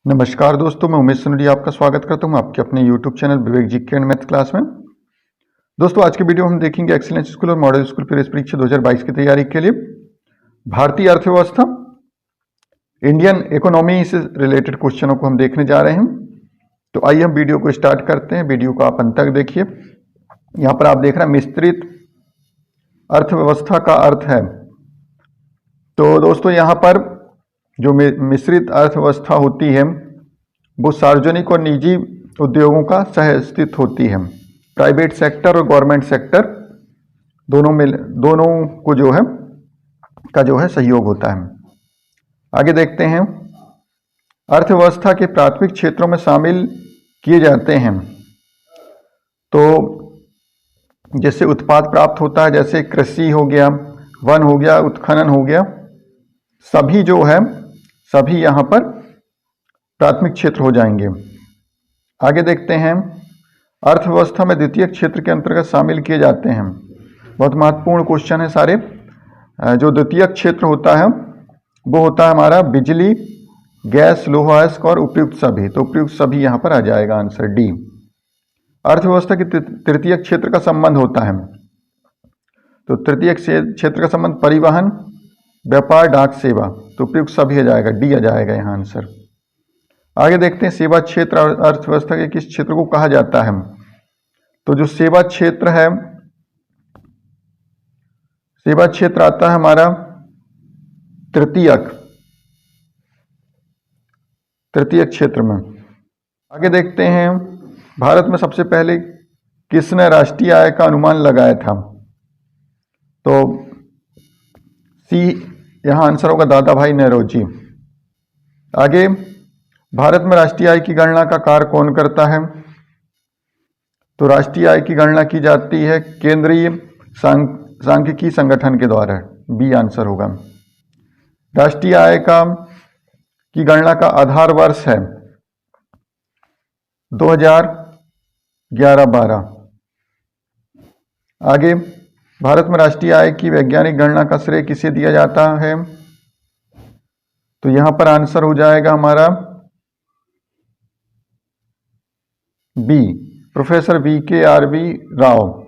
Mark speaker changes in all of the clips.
Speaker 1: नमस्कार दोस्तों, मैं उमेश सोनडी आपका स्वागत करता हूं आपके अपने YouTube channel Vivek GK and math class में। दोस्तों आज के वीडियो हम देखेंगे एक्सीलेंस स्कूल और मॉडल स्कूल प्रवेश परीक्षा 2022 की तैयारी के लिए भारतीय अर्थव्यवस्था, इंडियन इकोनॉमी से रिलेटेड क्वेश्चनों को हम देखने जा रहे हैं। तो आइए हम वीडियो को स्टार्ट करते हैं। वीडियो को आप अंत तक देखिए। यहाँ पर आप देख रहे हैं मिश्रित अर्थव्यवस्था का अर्थ है। तो दोस्तों यहाँ पर जो मिश्रित अर्थव्यवस्था होती है वो सार्वजनिक और निजी उद्योगों का सह अस्तित्व होती है। प्राइवेट सेक्टर और गवर्नमेंट सेक्टर दोनों को जो है सहयोग होता है। आगे देखते हैं, अर्थव्यवस्था के प्राथमिक क्षेत्रों में शामिल किए जाते हैं। तो जैसे उत्पाद प्राप्त होता है, जैसे कृषि हो गया, वन हो गया, उत्खनन हो गया, सभी यहाँ पर प्राथमिक क्षेत्र हो जाएंगे। आगे देखते हैं, अर्थव्यवस्था में द्वितीय क्षेत्र के अंतर्गत शामिल किए जाते हैं। बहुत महत्वपूर्ण क्वेश्चन है सारे। जो द्वितीय क्षेत्र होता है वो होता है हमारा बिजली, गैस, लोहा अयस्क और उपयुक्त सभी। तो उपयुक्त सभी यहाँ पर आ जाएगा आंसर डी। अर्थव्यवस्था की तृतीय क्षेत्र का संबंध होता है। तो तृतीय क्षेत्र का संबंध परिवहन, व्यापार, डाक सेवा। तो उपयुक्त सभी आ जाएगा, डी आ जाएगा यहाँ आंसर। आगे देखते हैं, सेवा क्षेत्र अर्थव्यवस्था के किस क्षेत्र को कहा जाता है। तो जो सेवा क्षेत्र है, सेवा क्षेत्र आता है हमारा तृतीयक क्षेत्र में। आगे देखते हैं, भारत में सबसे पहले किसने राष्ट्रीय आय का अनुमान लगाया था। तो सी यहाँ आंसर होगा दादा भाई नौरोजी। आगे, भारत में राष्ट्रीय आय की गणना का कार्य कौन करता है। तो राष्ट्रीय आय की गणना की जाती है केंद्रीय सांख्यिकी संगठन के द्वारा। बी आंसर होगा। राष्ट्रीय आय की गणना का आधार वर्ष है 2011-12। आगे, भारत में राष्ट्रीय आय की वैज्ञानिक गणना का श्रेय किसे दिया जाता है। तो यहां पर आंसर हो जाएगा हमारा बी, प्रोफेसर VKRB राव।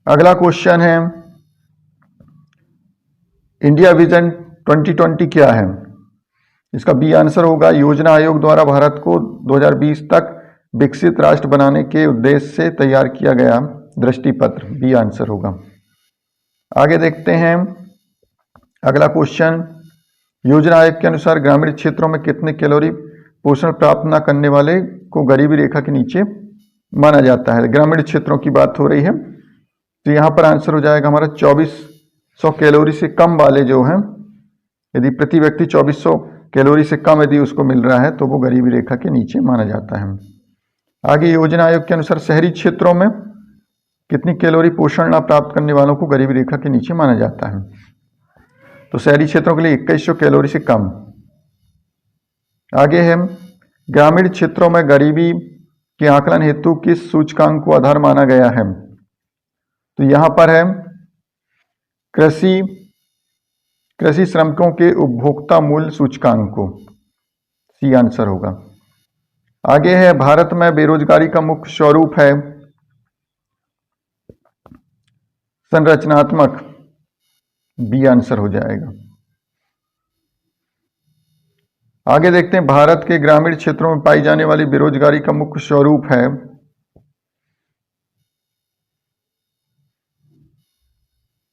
Speaker 1: अगला क्वेश्चन है, इंडिया विजन 2020 क्या है। इसका बी आंसर होगा, योजना आयोग द्वारा भारत को 2020 तक विकसित राष्ट्र बनाने के उद्देश्य से तैयार किया गया दृष्टिपत्र। बी आंसर होगा। आगे देखते हैं, अगला क्वेश्चन, योजना आयोग के अनुसार ग्रामीण क्षेत्रों में कितने कैलोरी पोषण प्राप्त न करने वाले को गरीबी रेखा के नीचे माना जाता है। ग्रामीण क्षेत्रों की बात हो रही है। तो यहाँ पर आंसर हो जाएगा हमारा 2400 कैलोरी से कम वाले जो हैं, यदि प्रति व्यक्ति 2400 कैलोरी से कम यदि उसको मिल रहा है तो वो गरीबी रेखा के नीचे माना जाता है। आगे, योजना आयोग के अनुसार शहरी क्षेत्रों में कितनी कैलोरी पोषण न प्राप्त करने वालों को गरीबी रेखा के नीचे माना जाता है। तो शहरी क्षेत्रों के लिए 2100 कैलोरी से कम। आगे है, ग्रामीण क्षेत्रों में गरीबी के आकलन हेतु किस सूचकांक को आधार माना गया है। तो यहां पर है कृषि श्रमिकों के उपभोक्ता मूल्य सूचकांक को। सी आंसर होगा। आगे है, भारत में बेरोजगारी का मुख्य स्वरूप है संरचनात्मक। बी आंसर हो जाएगा। आगे देखते हैं, भारत के ग्रामीण क्षेत्रों में पाई जाने वाली बेरोजगारी का मुख्य स्वरूप है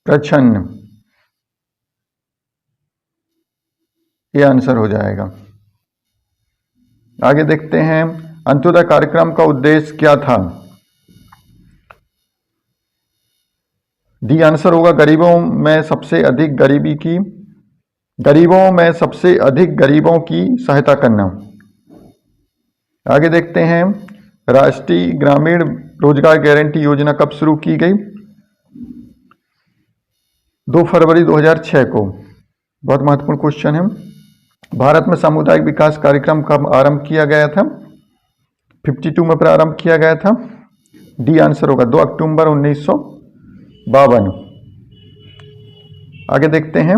Speaker 1: प्रच्छन्न। ये आंसर हो जाएगा। आगे देखते हैं, अंत्योदय कार्यक्रम का उद्देश्य क्या था। डी आंसर होगा, गरीबों में सबसे अधिक गरीबों की सहायता करना। आगे देखते हैं, राष्ट्रीय ग्रामीण रोजगार गारंटी योजना कब शुरू की गई। 2 फरवरी 2006 को। बहुत महत्वपूर्ण क्वेश्चन है। भारत में सामुदायिक विकास कार्यक्रम कब आरंभ किया गया था। 52 में प्रारंभ किया गया था। डी आंसर होगा, 2 अक्टूबर 1952। आगे देखते हैं,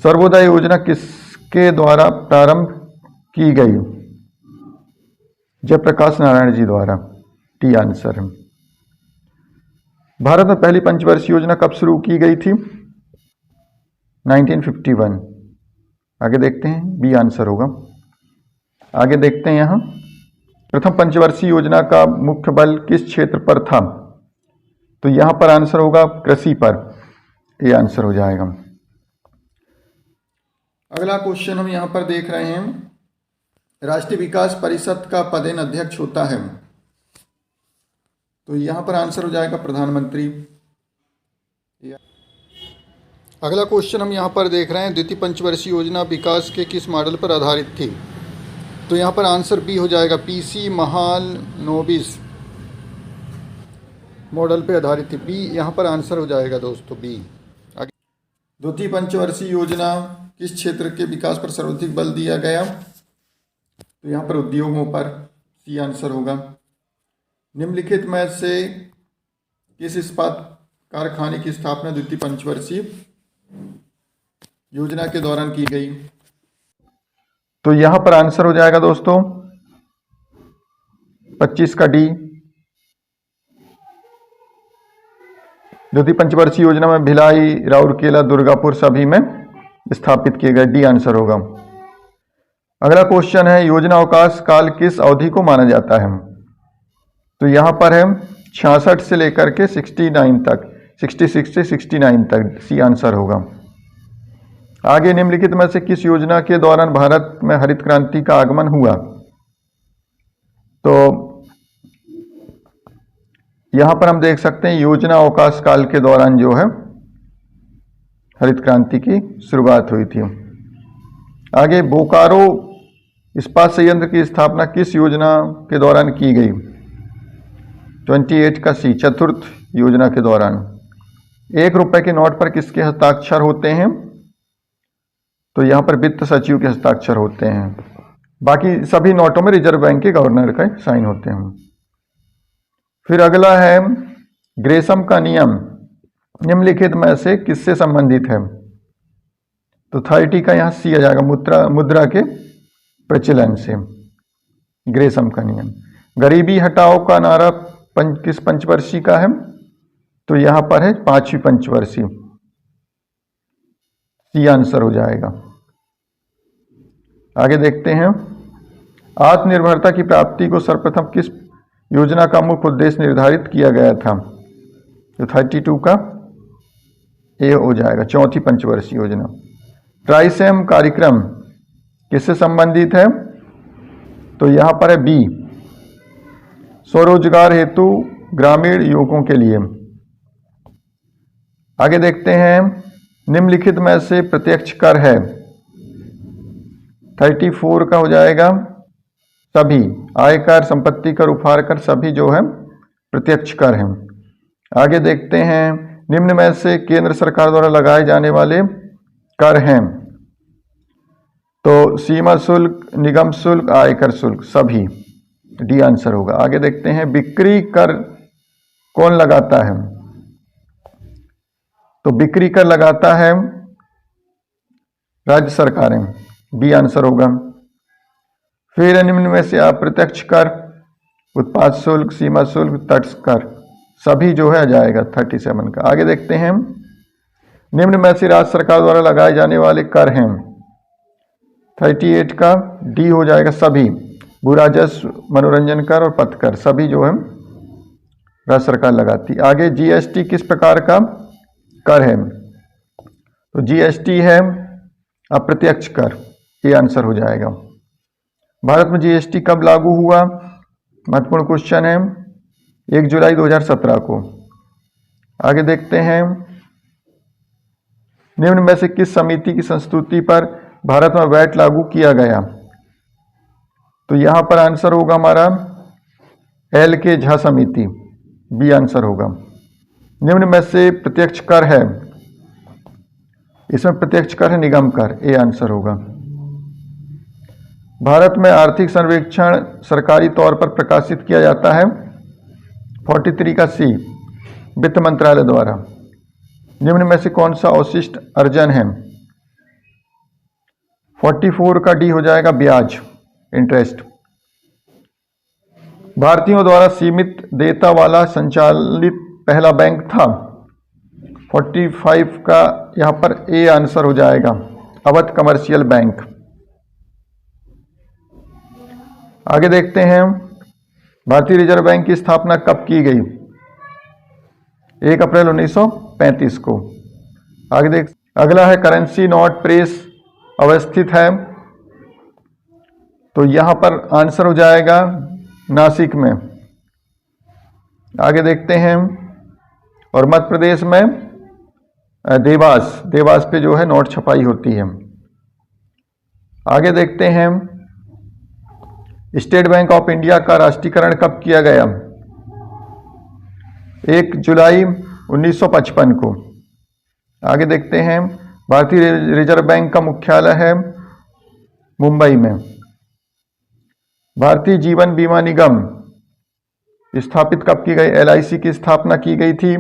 Speaker 1: सर्वोदय योजना किसके द्वारा प्रारंभ की गई? जयप्रकाश नारायण जी द्वारा। टी आंसर है। भारत में पहली पंचवर्षीय योजना कब शुरू की गई थी? 1951। आगे देखते हैं, बी आंसर होगा। आगे देखते हैं यहां, प्रथम पंचवर्षीय योजना का मुख्य बल किस क्षेत्र पर था? तो यहां पर आंसर होगा कृषि पर। ये आंसर हो जाएगा। अगला क्वेश्चन हम यहां पर देख रहे हैं, राष्ट्रीय विकास परिषद का पदेन अध्यक्ष होता है? तो यहां पर आंसर हो जाएगा प्रधानमंत्री। अगला क्वेश्चन हम यहां पर देख रहे हैं, द्वितीय पंचवर्षीय योजना विकास के किस मॉडल पर आधारित थी? तो यहां पर आंसर बी हो जाएगा, पीसी महालनोबिस मॉडल पे आधारित थी। बी यहां पर आंसर हो जाएगा दोस्तों, बी। आगे, द्वितीय पंचवर्षीय योजना किस क्षेत्र के विकास पर सर्वाधिक बल दिया गया? तो यहां पर उद्योगों पर। सी आंसर होगा। निम्नलिखित में से किस इस्पात कारखाने की स्थापना द्वितीय पंचवर्षीय योजना के दौरान की गई? तो यहां पर आंसर हो जाएगा दोस्तों 25 का डी। द्वितीय पंचवर्षीय योजना में भिलाई, राउरकेला, दुर्गापुर सभी में स्थापित किए गए। डी आंसर होगा। अगला क्वेश्चन है, योजना अवकाश काल किस अवधि को माना जाता है? तो यहां पर है 66 से लेकर के 69 तक, 66 से 69 तक। सी आंसर होगा। आगे, निम्नलिखित में से किस योजना के दौरान भारत में हरित क्रांति का आगमन हुआ? तो यहां पर हम देख सकते हैं योजना अवकाश काल के दौरान जो है हरित क्रांति की शुरुआत हुई थी। आगे, बोकारो इस्पात संयंत्र की स्थापना किस योजना के दौरान की गई? 28 का सी, चतुर्थ योजना के दौरान। 1 रुपए के नोट पर किसके हस्ताक्षर होते हैं? तो यहां पर वित्त सचिव के हस्ताक्षर होते हैं। बाकी सभी नोटों में रिजर्व बैंक के गवर्नर का साइन होते हैं। फिर अगला है, ग्रेसम का नियम निम्नलिखित में से किससे संबंधित है? तो 30 का यहां सी आ जाएगा, मुद्रा के प्रचलन से। ग्रेसम का नियम। गरीबी हटाओ का नारा किस पंचवर्षीय का है? तो यहां पर है 5वीं पंचवर्षीय। सी आंसर हो जाएगा। आगे देखते हैं, आत्मनिर्भरता की प्राप्ति को सर्वप्रथम किस योजना का मुख्य उद्देश्य निर्धारित किया गया था? तो 32 का ए हो जाएगा, 4थी पंचवर्षीय योजना। ट्राइसेम कार्यक्रम किससे संबंधित है? तो यहां पर है बी, स्वरोजगार हेतु ग्रामीण युवकों के लिए। आगे देखते हैं, निम्नलिखित में से प्रत्यक्ष कर है? 34 का हो जाएगा सभी, आयकर, संपत्ति कर, उपहार कर, सभी जो है प्रत्यक्ष कर हैं। आगे देखते हैं, निम्न में से केंद्र सरकार द्वारा लगाए जाने वाले कर हैं? तो सीमा शुल्क, निगम शुल्क, आयकर शुल्क, सभी। डी आंसर होगा। आगे देखते हैं, बिक्री कर कौन लगाता है? तो बिक्री कर लगाता है राज्य सरकारें। बी आंसर होगा। फिर निम्न में से अप्रत्यक्ष कर, उत्पाद शुल्क, सीमा शुल्क, तट कर, सभी जो है आ जाएगा 37 का। आगे देखते हैं, निम्न में से राज्य सरकार द्वारा लगाए जाने वाले कर हैं? 38 का डी हो जाएगा, सभी। भू राजस्व, मनोरंजन कर और पथ कर, सभी जो है राज्य सरकार लगाती। आगे, जीएसटी किस प्रकार का कर है? तो जीएसटी है अप्रत्यक्ष कर। ये आंसर हो जाएगा। भारत में जीएसटी कब लागू हुआ? महत्वपूर्ण क्वेश्चन है। 1 जुलाई 2017 को। आगे देखते हैं, निम्न में से किस समिति की संस्तुति पर भारत में वैट लागू किया गया? तो यहां पर आंसर होगा हमारा एल के झा समिति। बी आंसर होगा। निम्न में से प्रत्यक्ष कर है? इसमें प्रत्यक्ष कर है निगम कर। ए आंसर होगा। भारत में आर्थिक सर्वेक्षण सरकारी तौर पर प्रकाशित किया जाता है? 43 का सी, वित्त मंत्रालय द्वारा। निम्न में से कौन सा अवशिष्ट अर्जन है? 44 का डी हो जाएगा ब्याज, इंटरेस्ट। भारतीयों द्वारा सीमित देयता वाला संचालित पहला बैंक था। 45 का यहां पर ए आंसर हो जाएगा, अवध कमर्शियल बैंक। आगे देखते हैं भारतीय रिजर्व बैंक की स्थापना कब की गई? 1 अप्रैल 1935 को। आगे देख, अगला है करेंसी नोट प्रेस अवस्थित है, तो यहां पर आंसर हो जाएगा नासिक में। आगे देखते हैं, और मध्य प्रदेश में देवास पे जो है नोट छपाई होती है। आगे देखते हैं स्टेट बैंक ऑफ इंडिया का राष्ट्रीयकरण कब किया गया? 1 जुलाई 1955 को। आगे देखते हैं भारतीय रिजर्व बैंक का मुख्यालय है मुंबई में। भारतीय जीवन बीमा निगम स्थापित कब की गई? LIC की स्थापना की गई थी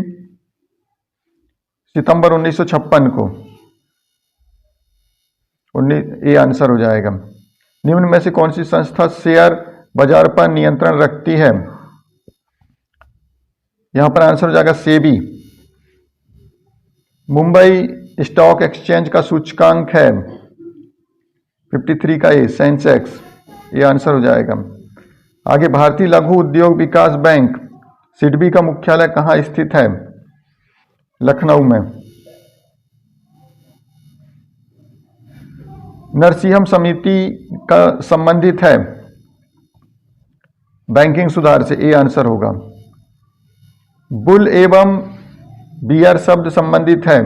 Speaker 1: सितंबर 1956 को। ये आंसर हो जाएगा। निम्न में से कौन सी संस्था शेयर बाजार पर नियंत्रण रखती है? यहां पर आंसर हो जाएगा सेबी। मुंबई स्टॉक एक्सचेंज का सूचकांक है 53 का ए, सेंसेक्स। ये आंसर हो जाएगा। आगे भारतीय लघु उद्योग विकास बैंक सिडबी का मुख्यालय कहां स्थित है? लखनऊ में। नरसिंहम समिति का संबंधित है बैंकिंग सुधार से, ए आंसर होगा। बुल एवं बियर शब्द संबंधित है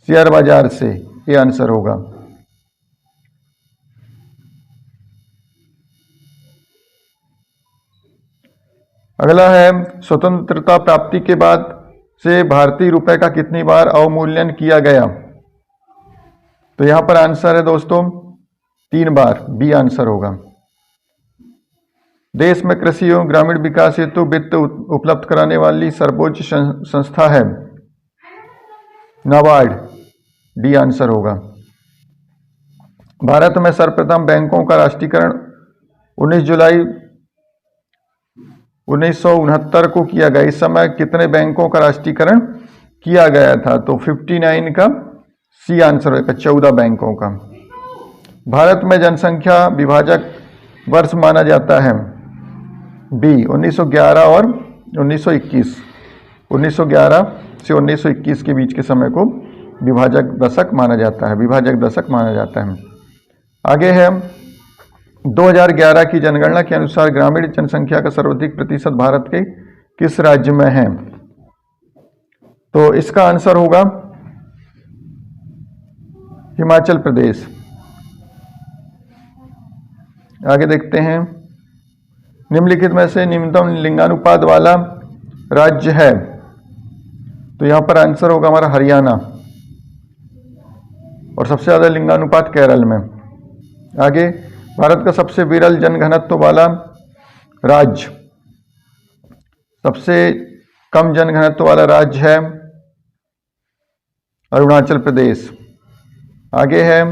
Speaker 1: शेयर बाजार से, ये आंसर होगा। अगला है स्वतंत्रता प्राप्ति के बाद से भारतीय रुपए का कितनी बार अवमूल्यन किया गया? तो यहां पर आंसर है दोस्तों 3 बार, बी आंसर होगा। देश में कृषि एवं ग्रामीण विकास हेतु वित्त उपलब्ध कराने वाली सर्वोच्च संस्था है नाबार्ड, डी आंसर होगा। भारत में सर्वप्रथम बैंकों का राष्ट्रीयकरण 19 जुलाई 1969 को किया गया। इस समय कितने बैंकों का राष्ट्रीयकरण किया गया था? तो 59 का सी आंसर होगा, 14 बैंकों का। भारत में जनसंख्या विभाजक वर्ष माना जाता है बी 1911 और 1921। 1911 से 1921 के बीच के समय को विभाजक दशक माना जाता है, आगे है 2011 की जनगणना के अनुसार ग्रामीण जनसंख्या का सर्वाधिक प्रतिशत भारत के किस राज्य में है? तो इसका आंसर होगा हिमाचल प्रदेश। आगे देखते हैं निम्नलिखित में से निम्नतम लिंगानुपात वाला राज्य है? तो यहां पर आंसर होगा हमारा हरियाणा, और सबसे ज्यादा लिंगानुपात केरल में। आगे भारत का सबसे विरल जनघनत्व वाला राज्य, सबसे कम जनघनत्व वाला राज्य है अरुणाचल प्रदेश। आगे है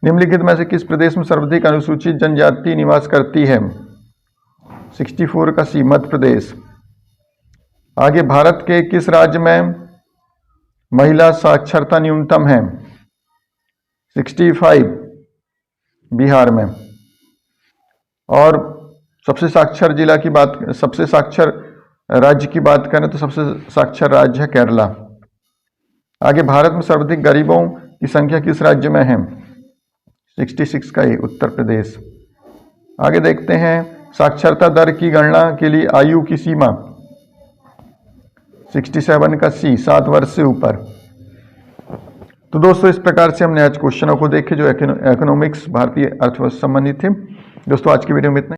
Speaker 1: निम्नलिखित में से किस प्रदेश में सर्वाधिक अनुसूचित जनजाति निवास करती है? 64 का सी, मध्य प्रदेश। आगे भारत के किस राज्य में महिला साक्षरता न्यूनतम है? 65, बिहार में। और सबसे साक्षर राज्य की बात करें तो सबसे साक्षर राज्य है केरला। आगे भारत में सर्वाधिक गरीबों की संख्या किस राज्य में है? 66 का ये, उत्तर प्रदेश। आगे देखते हैं साक्षरता दर की गणना के लिए आयु की सीमा 67 का सी, 7 वर्ष से ऊपर। तो दोस्तों इस प्रकार से हमने आज क्वेश्चनों को देखे जो इकोनॉमिक्स भारतीय अर्थव्यवस्था संबंधित थे। दोस्तों आज की वीडियो में इतना।